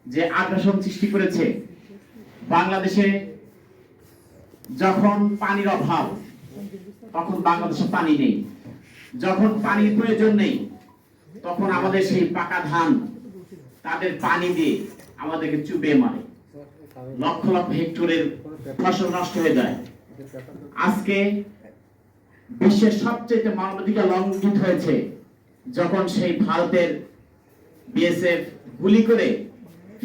যে আগ্রাসন সৃষ্টি করেছে। বাংলাদেশে যখন পানির অভাব, তখন বাংলাদেশে পানি নেই। যখন পানির প্রয়োজন নেই, তখন আমাদের সেই পাকা ধান তাদের পানি দিয়ে আমাদেরকে চুবিয়ে মারে। লক্ষ লক্ষ হেক্টরের ফসল নষ্ট হয়ে যায়। আজকে বিশ্বের সবচেয়ে মানবাধিকার লঙ্ঘিত হয়েছে যখন সেই ভারতের বিএসএফ গুলি করে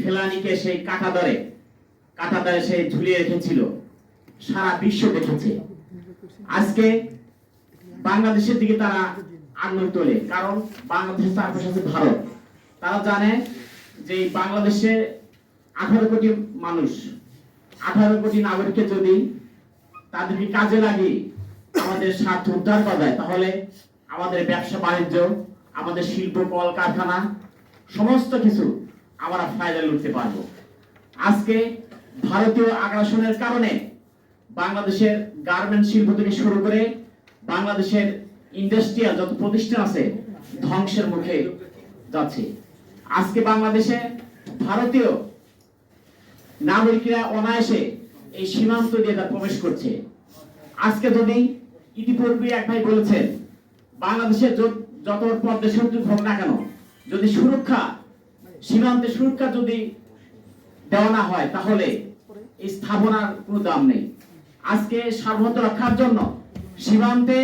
ফেলানিকে সেই কাঁটাতারে সেই ঝুলিয়ে রেখেছিল। সারা বিশ্ব দেখেছে। আজকে বাংলাদেশের দিকে তারা আঙুল তোলে, কারণ বাংলাদেশের চারপাশে আছে ভারত। তারা জানে যে বাংলাদেশে 18 কোটি মানুষ, 18 কোটি নাগরিককে যদি তাদেরকে কাজে লাগিয়ে আমাদের স্বার্থ উদ্ধার করা যায়, তাহলে আমাদের ব্যবসা বাণিজ্য, আমাদের শিল্প কল কারখানা সমস্ত কিছু আমরা ফায়দা লুটতে পারবো। আজকে ভারতীয় আগ্রাসনের কারণে বাংলাদেশের গার্মেন্ট শিল্প থেকে শুরু করে বাংলাদেশের ইন্ডাস্ট্রিয়াল যত প্রতিষ্ঠান আছে ধ্বংসের মুখে যাচ্ছে। আজকে বাংলাদেশে ভারতীয় নাগরিকরা অনায়াসে এই সীমান্ত দিয়ে তারা প্রবেশ করছে। আজকে যদি ইতিপূর্বে এক ভাই বলেছেন, বাংলাদেশের যত পদ্মা সেতু হোক না কেন, যদি সুরক্ষা, সীমান্তে সুরক্ষা যদি দেওয়া না হয়, তাহলে এই স্থাপনার কোনো দাম নেই। আজকে সার্বভৌমত্ব রক্ষার জন্য সীমান্তে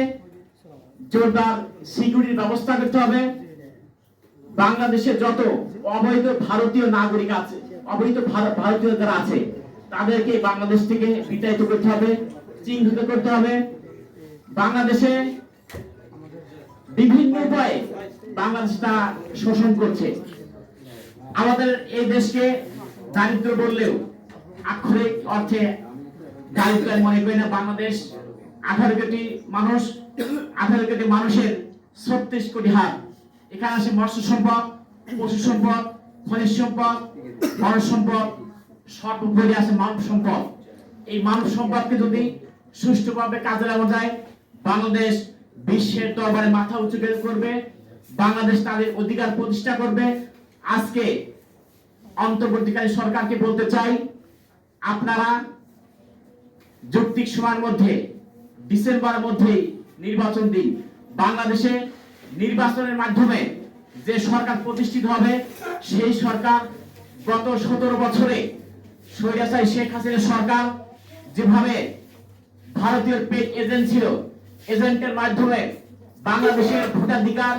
জোরদার সিকিউরিটির ব্যবস্থা করতে হবে। বাংলাদেশে যত অবৈধ ভারতীয় নাগরিক আছে, অবৈধ ভারতীয় যারা আছে, তাদেরকে বাংলাদেশ থেকে বিতাড়িত করতে হবে, চিহ্নিত করতে হবে। বাংলাদেশে বিভিন্ন উপায়ে বাংলাদেশটা শোষণ করছে। আমাদের এই দেশকে দারিদ্র বললেও আক্ষরিক অর্থে দারিদ্র মনে করি না। বাংলাদেশ 18 কোটি মানুষ, 18 কোটি মানুষের 36 কোটি হাত। এখানে আছে মৎস্য সম্পদ, পশু সম্পদ, খনিজ সম্পদ, মানব সম্পদ, সর্বোপরি আছে মানব সম্পদ। এই মানব সম্পদকে যদি সুষ্ঠুভাবে কাজে লাগানো যায়, বাংলাদেশ বিশ্বের দরবারে মাথা উঁচু করবে, বাংলাদেশ তাদের অধিকার প্রতিষ্ঠা করবে। আজকে অন্তর্বর্তীকালী সরকারকে বলতে চাই, আপনারা যৌক্তিক সময়ের মধ্যে ডিসেম্বরের মধ্যেই নির্বাচন দিন। বাংলাদেশে নির্বাচনের মাধ্যমে যে সরকার প্রতিষ্ঠিত হবে, সেই সরকার গত 17 বছরে স্বৈরাচারী শেখ হাসিনার সরকার যেভাবে ভারতীয় পেট এজেন্ট ছিল, এজেন্টের মাধ্যমে বাংলাদেশের ভোটাধিকার,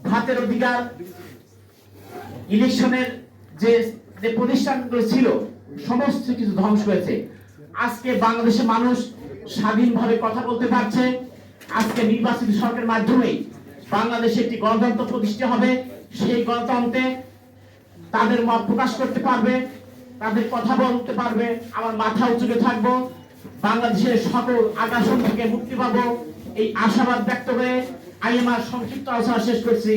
ভাতের অধিকার, ইলেকশনের যে প্রতিষ্ঠানগুলো ছিল সমস্ত কিছু ধ্বংস হয়েছে। আজকে বাংলাদেশের মানুষ স্বাধীনভাবে কথা বলতে পারছে। আজকে নির্বাচিত সরকারের মাধ্যমে বাংলাদেশে একটি গণতন্ত্র প্রতিষ্ঠা হবে। সেই গণতন্ত্রে তাদের মত প্রকাশ করতে পারবে, তাদের কথা বলতে পারবে। আমার মাথা উঁচুকে থাকবো, বাংলাদেশের সকল আগ্রাসন থেকে মুক্তি পাবো, এই আশাবাদ ব্যক্ত করে আমি আমার সংক্ষিপ্ত আলোচনা শেষ করছি।